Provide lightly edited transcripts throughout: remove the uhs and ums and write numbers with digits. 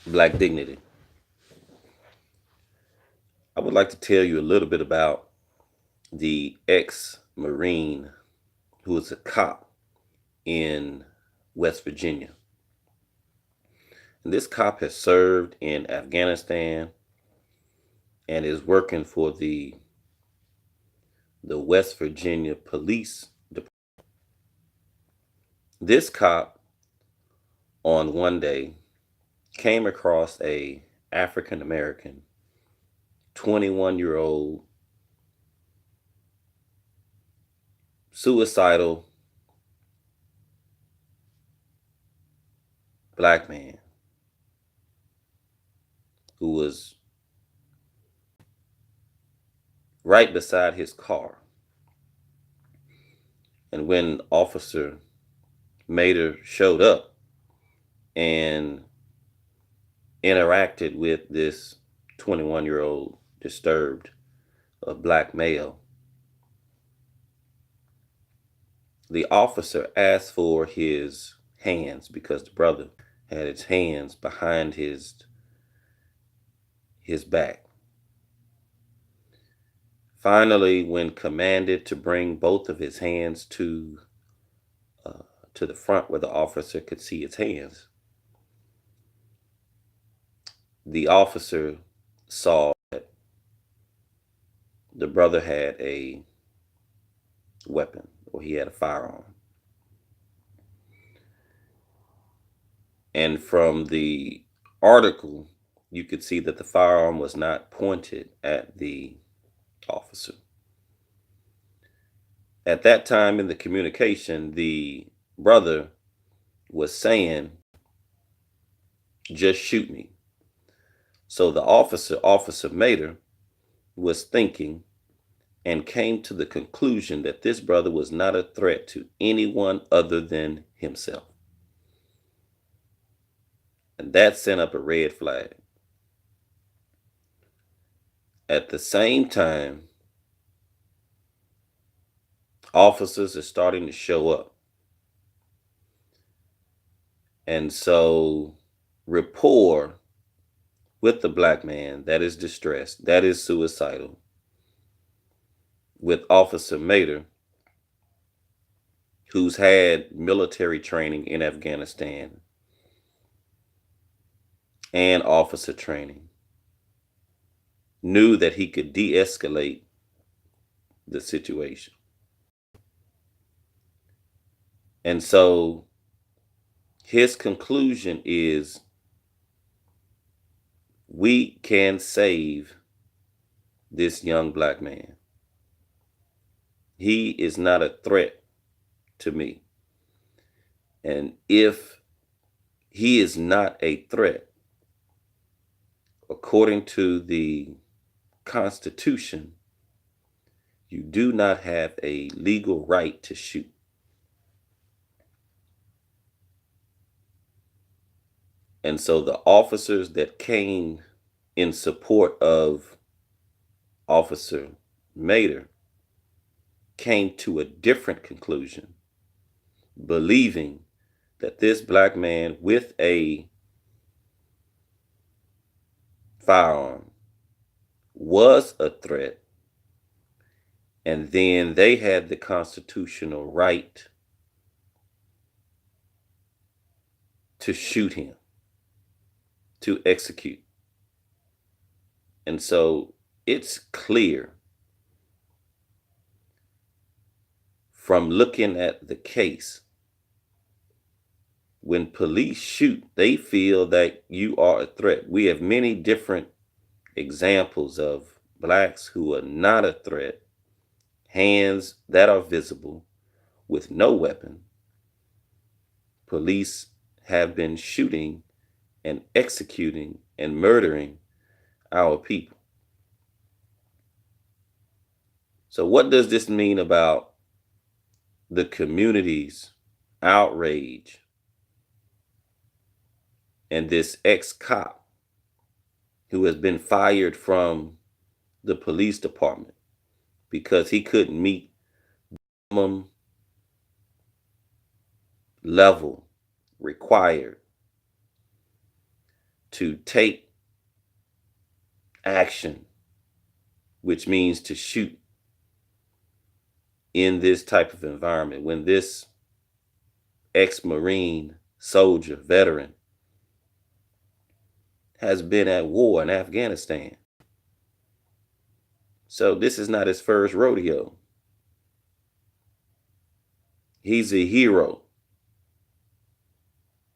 Black Dignity. I would like to tell you a little bit about the ex-Marine who was a cop in West Virginia. And this cop has served in Afghanistan and is working for the West Virginia Police Department. This cop on one day came across a African American 21-year-old suicidal black man who was right beside his car. And when Officer Mater showed up and interacted with this 21-year-old disturbed black male, the officer asked for his hands because the brother had his hands behind his back. Finally, when commanded to bring both of his hands to the front where the officer could see his hands, the officer saw that the brother had a weapon, or he had a firearm. And from the article, you could see that the firearm was not pointed at the officer. At that time in the communication, the brother was saying, "Just shoot me." So the Officer Mater, was thinking and came to the conclusion that this brother was not a threat to anyone other than himself. And that sent up a red flag. At the same time, officers are starting to show up. And so rapport with the black man that is distressed, that is suicidal, with Officer Mater, who's had military training in Afghanistan and officer training, knew that he could de-escalate the situation. And so his conclusion is, we can save this young black man. He is not a threat to me. And if he is not a threat, according to the Constitution, you do not have a legal right to shoot. And so the officers that came in support of Officer Mater came to a different conclusion, believing that this black man with a firearm was a threat, and then they had the constitutional right to shoot him, to execute. And so it's clear from looking at the case, when police shoot, they feel that you are a threat. We have many different examples of blacks who are not a threat, hands that are visible with no weapon. Police have been shooting and executing and murdering our people. So what does this mean about the community's outrage and this ex-cop who has been fired from the police department because he couldn't meet minimum level required to take action, which means to shoot in this type of environment, when this ex-Marine soldier, veteran, has been at war in Afghanistan. So this is not his first rodeo. He's a hero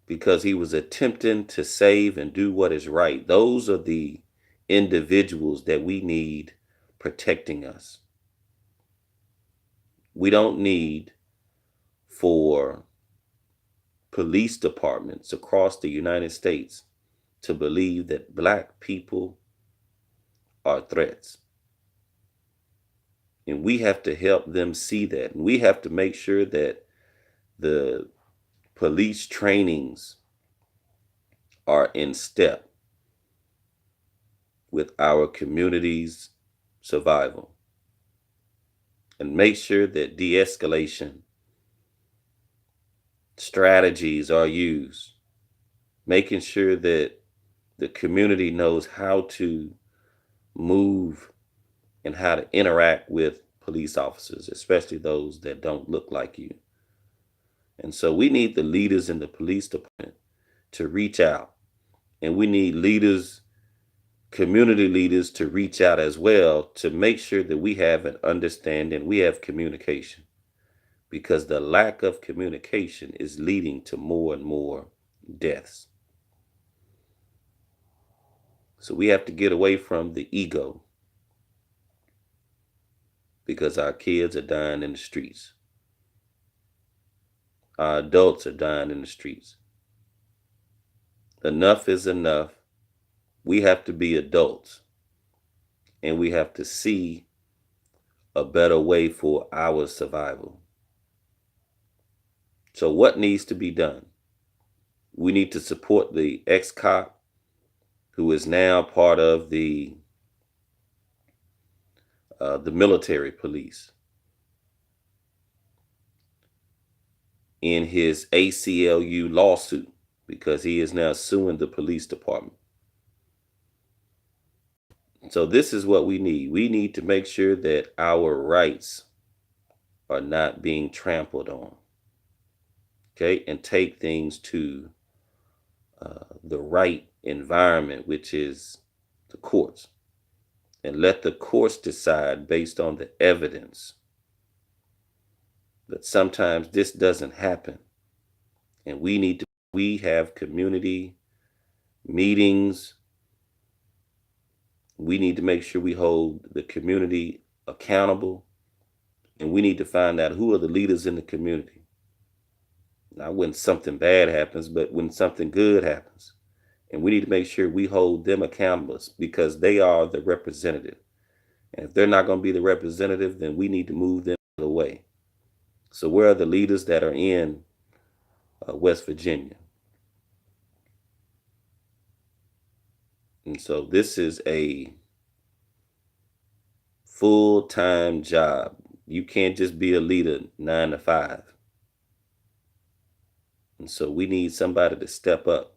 because he was attempting to save and do what is right. Those are the individuals that we need protecting us. We don't need for police departments across the United States to believe that Black people are threats. And we have to help them see that. And we have to make sure that the police trainings are in step with our community's survival. And make sure that de-escalation strategies are used, making sure that the community knows how to move and how to interact with police officers, especially those that don't look like you. And so we need the leaders in the police department to reach out, and we need leaders, community leaders, to reach out as well, to make sure that we have an understanding, we have communication, because the lack of communication is leading to more and more deaths. So we have to get away from the ego, because our kids are dying in the streets. Our adults are dying in the streets. Enough is enough. We have to be adults, and we have to see a better way for our survival. So what needs to be done? We need to support the ex-cop who is now part of the military police in his ACLU lawsuit, because he is now suing the police department. So this is what we need. We need to make sure that our rights are not being trampled on, okay, and take things to the right environment, which is the courts, and let the courts decide based on the evidence. But sometimes this doesn't happen, and we have community meetings. We need to make sure we hold the community accountable, and we need to find out who are the leaders in the community. Not when something bad happens, but when something good happens. And we need to make sure we hold them accountable, because they are the representative. And if they're not going to be the representative, then we need to move them away. So where are the leaders that are in West Virginia? And so this is a full-time job. You can't just be a leader 9 to 5. And so we need somebody to step up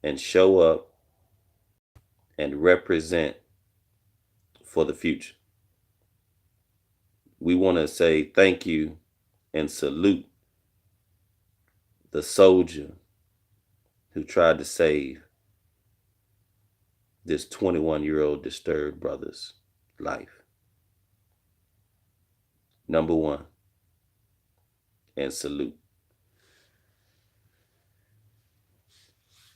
and show up and represent for the future. We want to say thank you and salute the soldier who tried to save this 21-year-old disturbed brother's life. Number one, and salute.